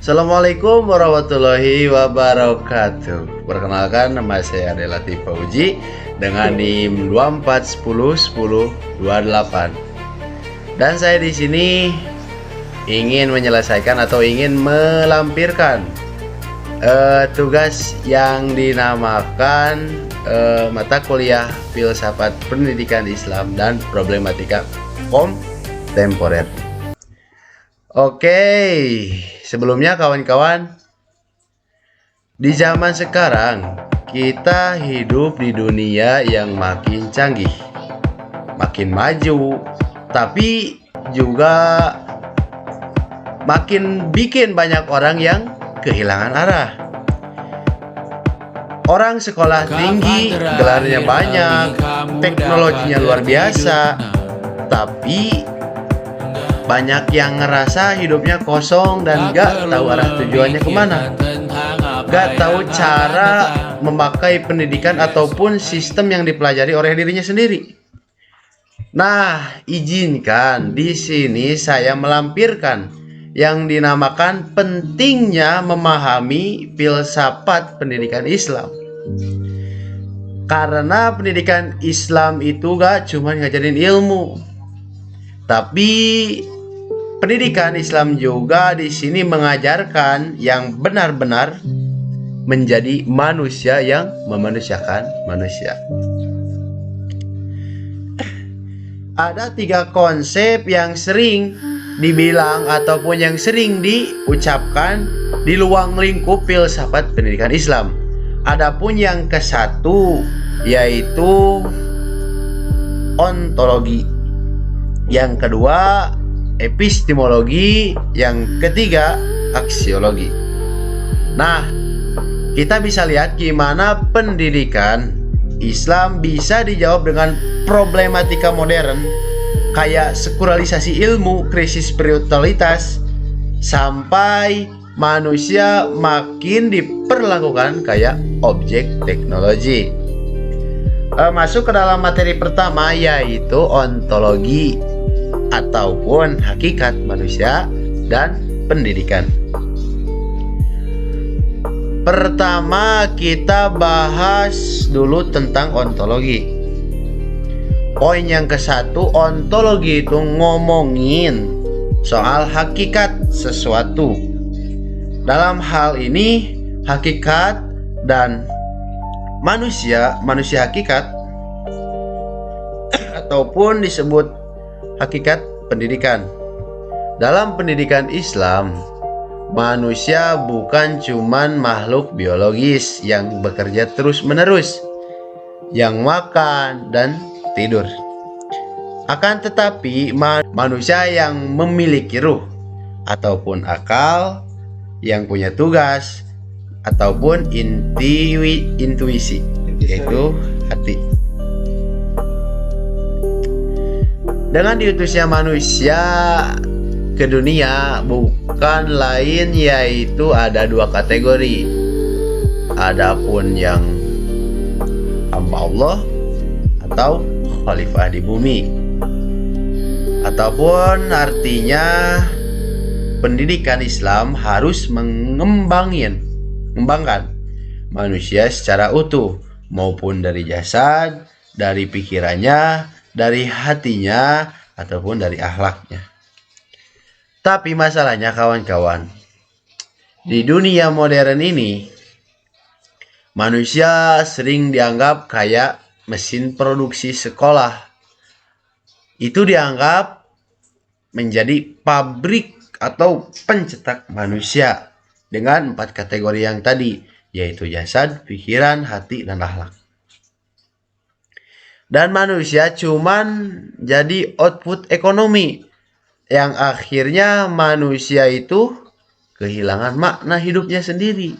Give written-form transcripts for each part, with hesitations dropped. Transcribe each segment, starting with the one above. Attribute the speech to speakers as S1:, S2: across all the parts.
S1: Assalamualaikum warahmatullahi wabarakatuh. Perkenalkan, nama saya adalah Latif Fauji dengan NIM 24101028. Dan saya di sini ingin menyelesaikan atau ingin melampirkan tugas yang dinamakan mata kuliah Filsafat Pendidikan Islam dan Problematika Kontemporer. Oke, sebelumnya kawan-kawan, di zaman sekarang kita hidup di dunia yang makin canggih, makin maju, tapi juga makin bikin banyak orang yang kehilangan arah. Orang sekolah tinggi, gelarnya banyak, teknologinya luar biasa, tapi banyak yang ngerasa hidupnya kosong dan gak tahu arah tujuannya kemana. Gak tahu cara memakai pendidikan ataupun sistem yang dipelajari oleh dirinya sendiri. Nah, izinkan di sini saya melampirkan yang dinamakan pentingnya memahami filsafat pendidikan Islam. Karena pendidikan Islam itu gak cuma ngajarin ilmu, tapi pendidikan Islam juga di sini mengajarkan yang benar-benar menjadi manusia yang memanusiakan manusia. Ada 3 konsep yang sering dibilang ataupun yang sering diucapkan di luar lingkup filsafat pendidikan Islam. Adapun yang ke-1 yaitu ontologi, yang kedua epistemologi, yang ketiga aksiologi. Nah, kita bisa lihat gimana pendidikan Islam bisa dijawab dengan problematika modern kayak sekularisasi ilmu, krisis spiritualitas, sampai manusia makin diperlakukan kayak objek teknologi. Masuk ke dalam materi pertama yaitu ontologi ataupun hakikat manusia dan pendidikan. Pertama kita bahas dulu tentang ontologi. Poin yang ke-1, ontologi itu ngomongin soal hakikat sesuatu. Dalam hal ini hakikat dan manusia hakikat ataupun disebut hakikat pendidikan. Dalam pendidikan Islam, manusia bukan cuman makhluk biologis yang bekerja terus-menerus, yang makan dan tidur. Akan tetapi manusia yang memiliki ruh ataupun akal, yang punya tugas ataupun intuisi, yaitu hati. Dengan diutusnya manusia ke dunia bukan lain yaitu ada 2 kategori. Adapun yang hamba Allah atau khalifah di bumi, ataupun artinya pendidikan Islam harus mengembangkan manusia secara utuh, maupun dari jasad, dari pikirannya, dari hatinya, ataupun dari akhlaknya. Tapi masalahnya kawan-kawan, di dunia modern ini manusia sering dianggap kayak mesin produksi sekolah. Itu dianggap menjadi pabrik atau pencetak manusia dengan 4 kategori yang tadi, yaitu jasad, pikiran, hati, dan akhlak. Dan manusia cuman jadi output ekonomi, yang akhirnya manusia itu kehilangan makna hidupnya sendiri.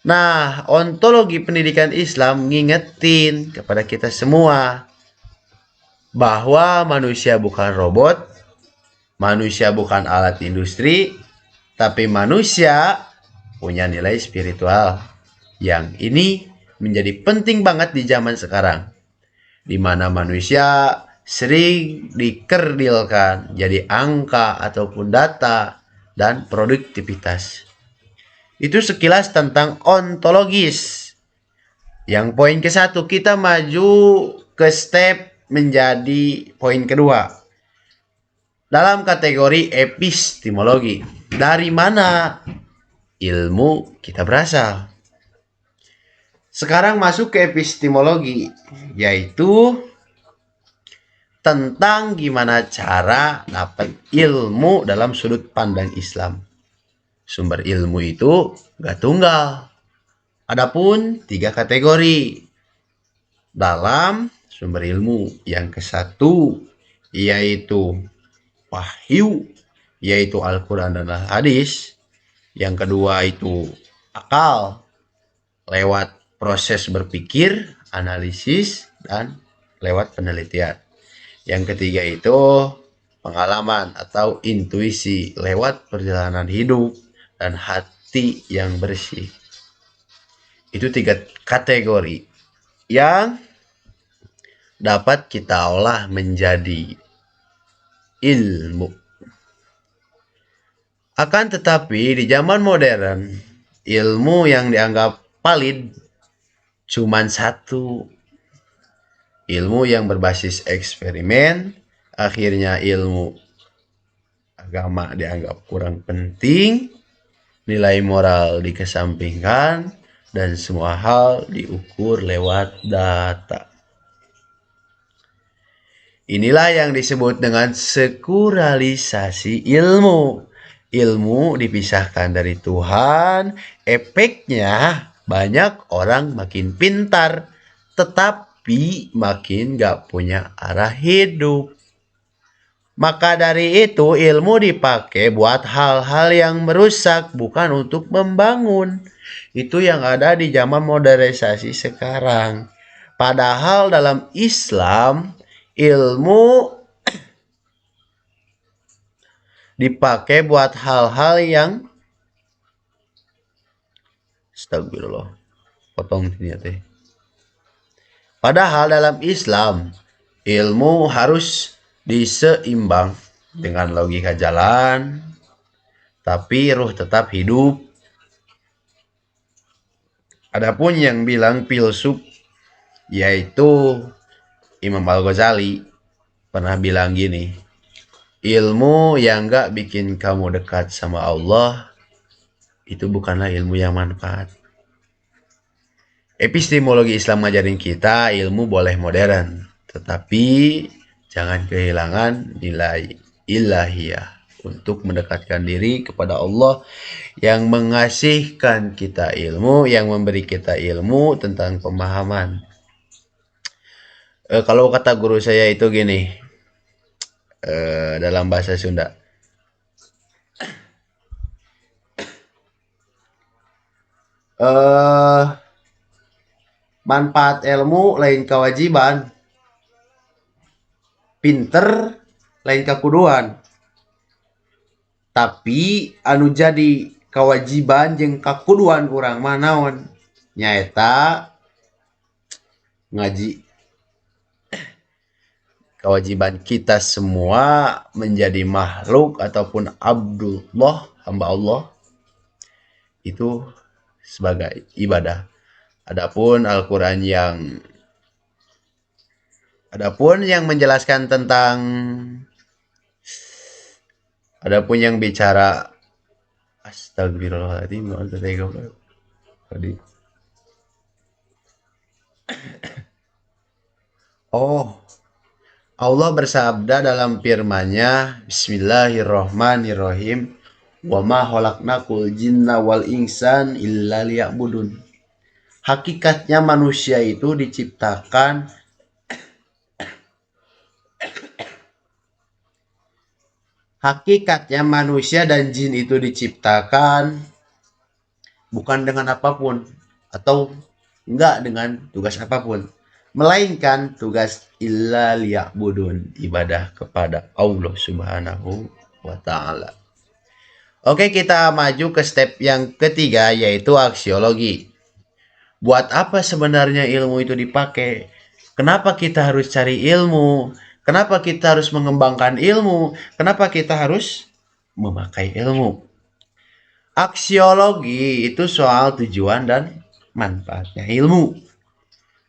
S1: Nah, ontologi pendidikan Islam ngingetin kepada kita semua bahwa manusia bukan robot, manusia bukan alat industri, tapi manusia punya nilai spiritual. Yang ini menjadi penting banget di zaman sekarang, di mana manusia sering dikerdilkan jadi angka ataupun data, dan produktivitas. Itu sekilas tentang ontologis. Yang poin ke-1, kita maju ke step menjadi poin kedua. Dalam kategori epistemologi, dari mana ilmu kita berasal? Sekarang masuk ke epistemologi, yaitu tentang gimana cara dapat ilmu dalam sudut pandang Islam. Sumber ilmu itu gak tunggal. Adapun 3 kategori dalam sumber ilmu. Yang ke-1 yaitu wahyu, yaitu Al-Quran dan Al-Hadis. Yang kedua itu akal, lewat proses berpikir, analisis, dan lewat penelitian. Yang ketiga itu pengalaman atau intuisi, lewat perjalanan hidup dan hati yang bersih. Itu 3 kategori yang dapat kita olah menjadi ilmu. Akan tetapi di zaman modern, ilmu yang dianggap valid cuman 1. Ilmu yang berbasis eksperimen. Akhirnya ilmu agama dianggap kurang penting, nilai moral dikesampingkan, dan semua hal diukur lewat data. Inilah yang disebut dengan sekularilisasi ilmu. Ilmu dipisahkan dari Tuhan, efeknya banyak orang makin pintar, tetapi makin gak punya arah hidup. Maka dari itu ilmu dipakai buat hal-hal yang merusak, bukan untuk membangun. Itu yang ada di zaman modernisasi sekarang. Padahal dalam Islam, ilmu dipakai buat hal-hal yang astagfirullah, potong ini teh. Padahal dalam Islam, ilmu harus diseimbang dengan logika jalan, tapi ruh tetap hidup. Adapun yang bilang filsuf, yaitu Imam Al-Ghazali, pernah bilang gini, ilmu yang gak bikin kamu dekat sama Allah, itu bukanlah ilmu yang manfaat. Epistemologi Islam ngajarin kita ilmu boleh modern, tetapi jangan kehilangan nilai ilahiyah untuk mendekatkan diri kepada Allah yang mengasihkan kita ilmu, yang memberi kita ilmu tentang pemahaman. Kalau kata guru saya itu gini, dalam bahasa Sunda, manfaat ilmu lain kewajiban, pinter lain kakuduan, tapi anu jadi kewajiban jeung kakuduan urang mah naon? Nyaeta ngaji. Kewajiban kita semua menjadi makhluk ataupun abdullah, hamba Allah, itu sebagai ibadah. Adapun Al-Quran yang menjelaskan tentang, adapun yang bicara astagfirullahaladzim, Allah bersabda dalam firman-Nya, Bismillahirrahmanirrahim, wa ma khalaqnal jinna wal insan illa liya'budun. Hakikatnya manusia itu diciptakan Hakikatnya manusia dan jin itu diciptakan bukan dengan apapun atau enggak dengan tugas apapun, melainkan tugas illa liya'budun, ibadah kepada Allah Subhanahu wa ta'ala. Oke, kita maju ke step yang ketiga, yaitu aksiologi. Buat apa sebenarnya ilmu itu dipakai? Kenapa kita harus cari ilmu? Kenapa kita harus mengembangkan ilmu? Kenapa kita harus memakai ilmu? Aksiologi itu soal tujuan dan manfaatnya ilmu.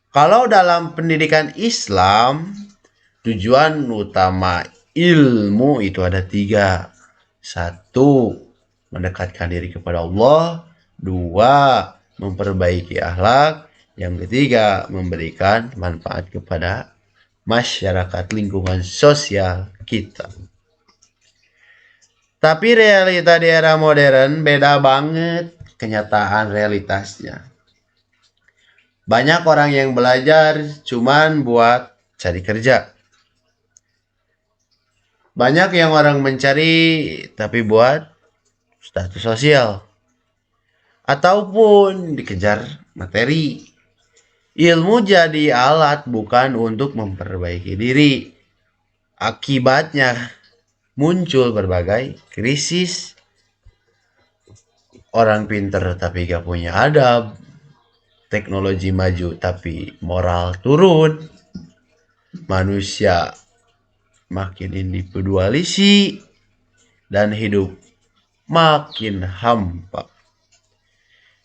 S1: Kalau dalam pendidikan Islam, tujuan utama ilmu itu ada 3. 1, mendekatkan diri kepada Allah. 2, memperbaiki akhlak. Yang ketiga, memberikan manfaat kepada masyarakat, lingkungan sosial kita. Tapi realita di era modern beda banget kenyataan realitasnya. Banyak orang yang belajar cuman buat cari kerja. Banyak yang orang mencari tapi buat status sosial. Ataupun dikejar materi. Ilmu jadi alat bukan untuk memperbaiki diri. Akibatnya muncul berbagai krisis. Orang pinter tapi gak punya adab. Teknologi maju tapi moral turun. Manusia makin individualisi dan hidup makin hampa.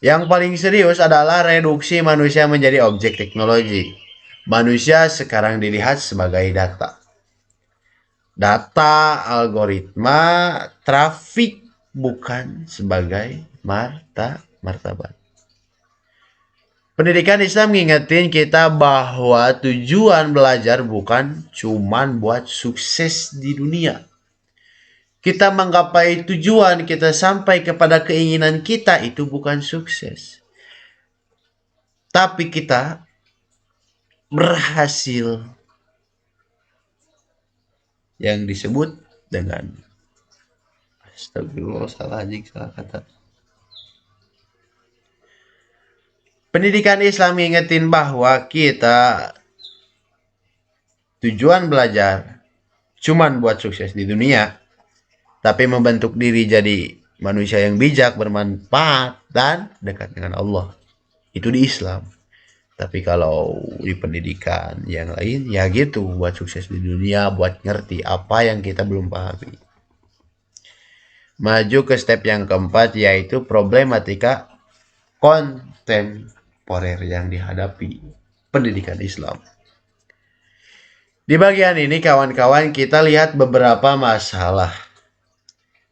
S1: Yang paling serius adalah reduksi manusia menjadi objek teknologi. Manusia sekarang dilihat sebagai data. Data, algoritma, trafik, bukan sebagai martabat. Pendidikan Islam ngingetin kita bahwa tujuan belajar bukan cuman buat sukses di dunia. Kita menggapai tujuan, kita sampai kepada keinginan kita, itu bukan sukses. Tapi kita berhasil yang disebut dengan astagfirullah, salah kata. Pendidikan Islam ngingetin bahwa kita tujuan belajar cuman buat sukses di dunia, tapi membentuk diri jadi manusia yang bijak, bermanfaat, dan dekat dengan Allah. Itu di Islam. Tapi kalau di pendidikan yang lain, ya gitu, buat sukses di dunia, buat ngerti apa yang kita belum pahami. Maju ke step yang keempat, yaitu problematika kontemporer yang dihadapi pendidikan Islam. Di bagian ini kawan-kawan kita lihat beberapa masalah.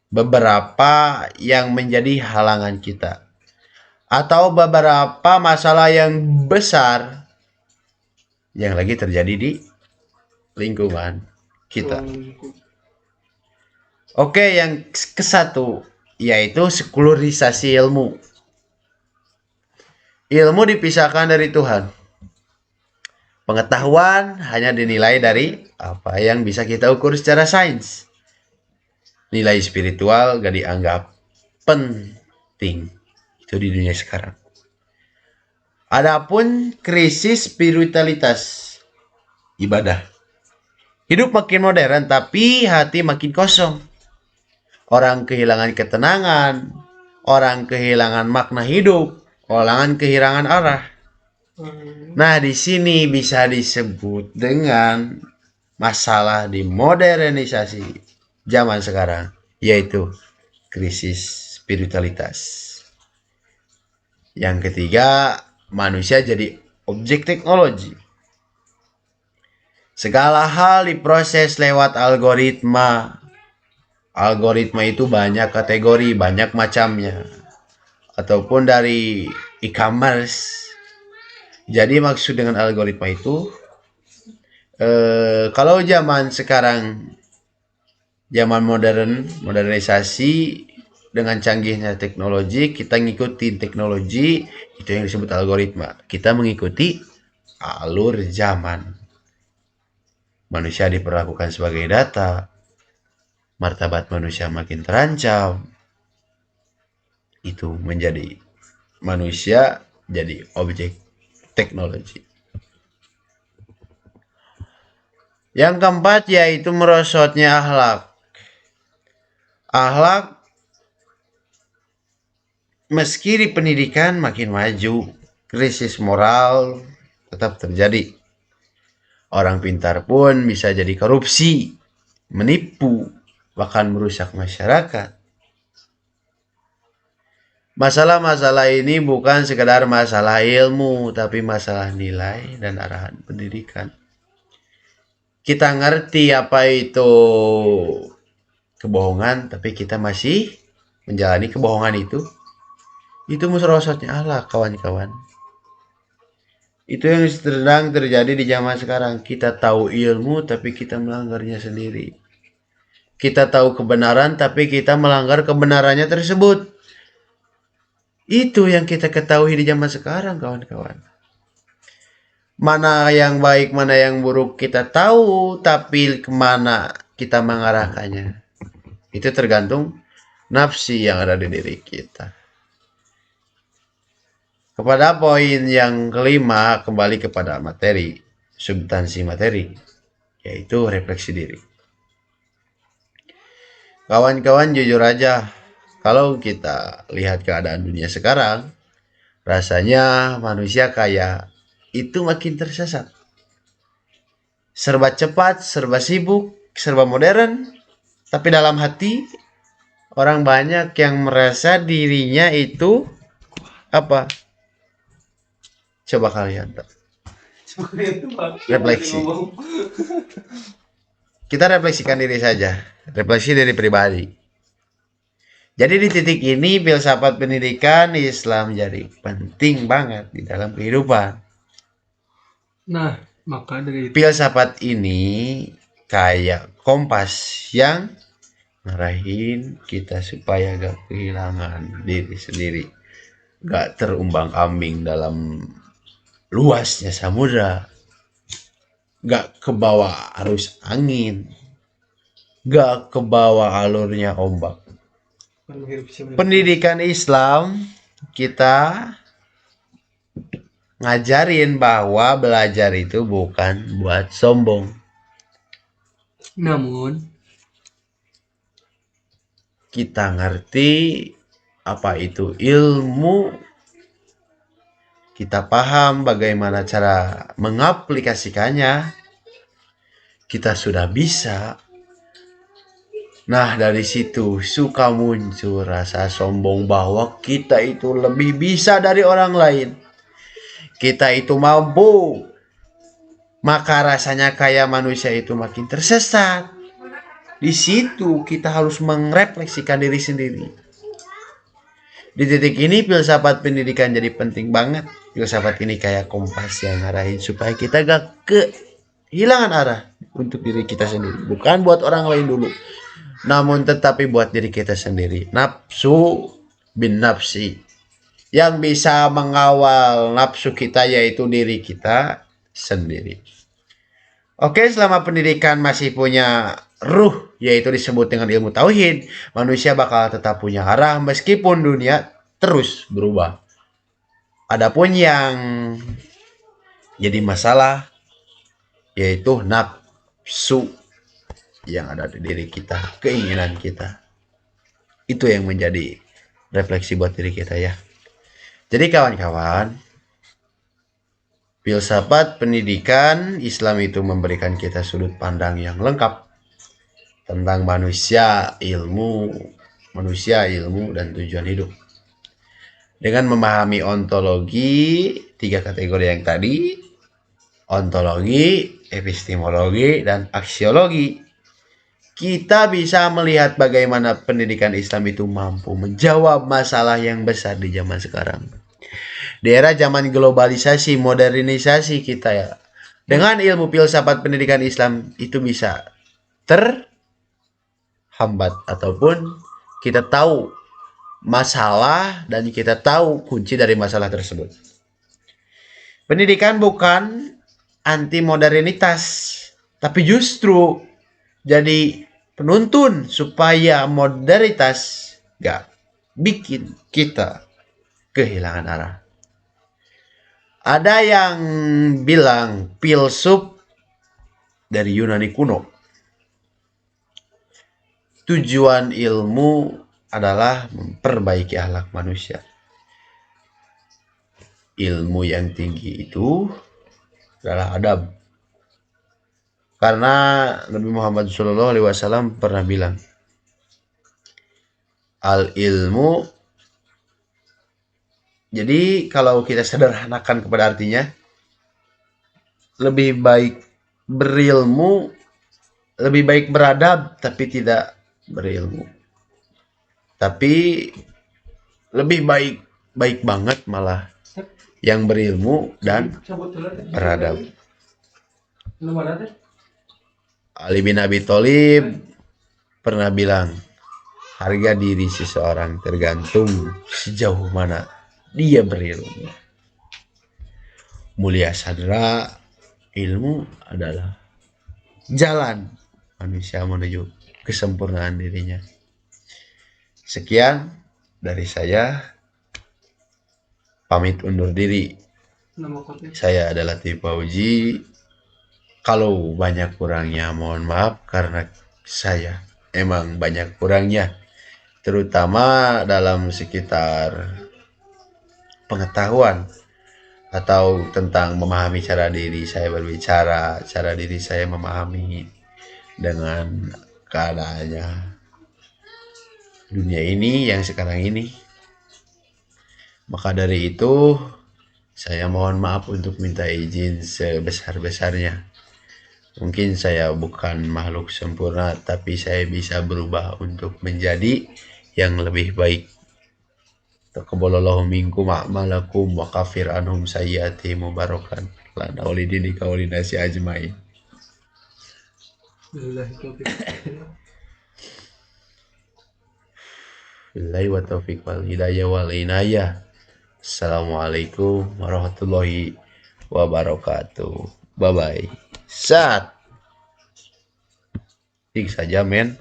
S1: Beberapa yang menjadi halangan kita. Atau beberapa masalah yang besar yang lagi terjadi di lingkungan kita. Oke, yang ke-1 yaitu sekularisasi ilmu. Ilmu dipisahkan dari Tuhan. Pengetahuan hanya dinilai dari apa yang bisa kita ukur secara sains. Nilai spiritual gak dianggap penting. Itu di dunia sekarang. Adapun krisis spiritualitas ibadah. Hidup makin modern tapi hati makin kosong. Orang kehilangan ketenangan, orang kehilangan makna hidup, orang kehilangan arah. Nah, di sini bisa disebut dengan masalah di modernisasi zaman sekarang, yaitu krisis spiritualitas. Yang ketiga, manusia jadi objek teknologi. Segala hal diproses lewat algoritma. Algoritma itu banyak kategori, banyak macamnya. Ataupun dari e-commerce. Jadi maksud dengan algoritma itu, kalau zaman sekarang, zaman modernisasi, dengan canggihnya teknologi, kita ngikutin teknologi, itu yang disebut algoritma. Kita mengikuti alur zaman. Manusia diperlakukan sebagai data. Martabat manusia makin terancam. Itu menjadi manusia jadi objek teknologi. Yang keempat yaitu merosotnya akhlak. Akhlak meski di pendidikan makin maju, krisis moral tetap terjadi. Orang pintar pun bisa jadi korupsi, menipu, bahkan merusak masyarakat. Masalah-masalah ini bukan sekedar masalah ilmu, tapi masalah nilai dan arahan pendidikan. Kita ngerti apa itu kebohongan, tapi kita masih menjalani kebohongan itu musuh Allah, kawan-kawan. Itu yang sedang terjadi di zaman sekarang. Kita tahu ilmu, tapi kita melanggarnya sendiri. Kita tahu kebenaran, tapi kita melanggar kebenarannya tersebut. Itu yang kita ketahui di zaman sekarang, kawan-kawan. Mana yang baik, mana yang buruk kita tahu, tapi kemana kita mengarahkannya. Itu tergantung nafsi yang ada di diri kita. Kepada poin yang kelima, kembali kepada materi, substansi materi, yaitu refleksi diri. Kawan-kawan, jujur aja, kalau kita lihat keadaan dunia sekarang, rasanya manusia kaya itu makin tersesat. Serba cepat, serba sibuk, serba modern, tapi dalam hati orang banyak yang merasa dirinya itu apa? Coba kalian refleksi. Kita refleksikan diri saja, refleksi diri pribadi. Jadi di titik ini filsafat pendidikan Islam jadi penting banget di dalam kehidupan.
S2: Nah, maka dari
S1: filsafat ini kayak kompas yang ngarahin kita supaya gak kehilangan diri sendiri, gak terumbang-ambing dalam luasnya samudra, gak kebawa arus angin, gak kebawa alurnya ombak. Pendidikan Islam kita ngajarin bahwa belajar itu bukan buat sombong.
S2: namun
S1: Kita ngerti apa itu ilmu, kita paham bagaimana cara mengaplikasikannya, kita sudah bisa. Nah, dari situ suka muncul rasa sombong bahwa kita itu lebih bisa dari orang lain. Kita itu mampu. Maka rasanya kayak manusia itu makin tersesat. Di situ kita harus merefleksikan diri sendiri. Di titik ini filsafat pendidikan jadi penting banget. Filsafat ini kayak kompas yang ngarahin supaya kita gak kehilangan arah untuk diri kita sendiri. Bukan buat orang lain dulu, namun tetapi buat diri kita sendiri. Nafsu bin nafsi. Yang bisa mengawal nafsu kita yaitu diri kita sendiri. Oke, selama pendidikan masih punya ruh, yaitu disebut dengan ilmu tauhid, manusia bakal tetap punya arah meskipun dunia terus berubah. Adapun yang jadi masalah yaitu nafsu yang ada di diri kita, keinginan kita. Itu yang menjadi refleksi buat diri kita ya. Jadi kawan-kawan, filsafat pendidikan Islam itu memberikan kita sudut pandang yang lengkap tentang manusia, ilmu, dan tujuan hidup. Dengan memahami ontologi, 3 kategori yang tadi, ontologi, epistemologi, dan aksiologi, kita bisa melihat bagaimana pendidikan Islam itu mampu menjawab masalah yang besar di zaman sekarang. Di era zaman globalisasi, modernisasi kita ya, dengan ilmu filsafat pendidikan Islam itu bisa terhambat ataupun kita tahu masalah dan kita tahu kunci dari masalah tersebut. Pendidikan bukan anti modernitas, tapi justru jadi penuntun supaya modernitas gak bikin kita kehilangan arah. Ada yang bilang filsuf dari Yunani kuno, tujuan ilmu adalah memperbaiki akhlak manusia. Ilmu yang tinggi itu adalah adab. Karena Nabi Muhammad SAW pernah bilang, al ilmu Jadi kalau kita sederhanakan kepada artinya, lebih baik berilmu, lebih baik beradab tapi tidak berilmu. Tapi lebih baik banget malah yang berilmu dan beradab. Ali bin Abi Thalib pernah bilang, harga diri seseorang tergantung sejauh mana dia berilmu. Mulia sadra, ilmu adalah jalan manusia menuju kesempurnaan dirinya. Sekian dari saya, pamit undur diri. Saya adalah Latif Fauzi. Kalau banyak kurangnya mohon maaf, karena saya emang banyak kurangnya, terutama dalam sekitar pengetahuan atau tentang memahami cara diri saya berbicara, cara diri saya memahami dengan keadaannya dunia ini yang sekarang ini. Maka dari itu saya mohon maaf untuk minta izin sebesar-besarnya. Mungkin saya bukan makhluk sempurna, tapi saya bisa berubah untuk menjadi yang lebih baik. Taqabbalallahu minkum a'malakum wa kafir anhum sayyi'atihim mubarakan lana walidini kaulinasi ajmain. Billahi wa taufiq wal hidayah wal inayah. Assalamualaikum warahmatullahi wabarakatuh. Bye bye. Sat. Tik saja men.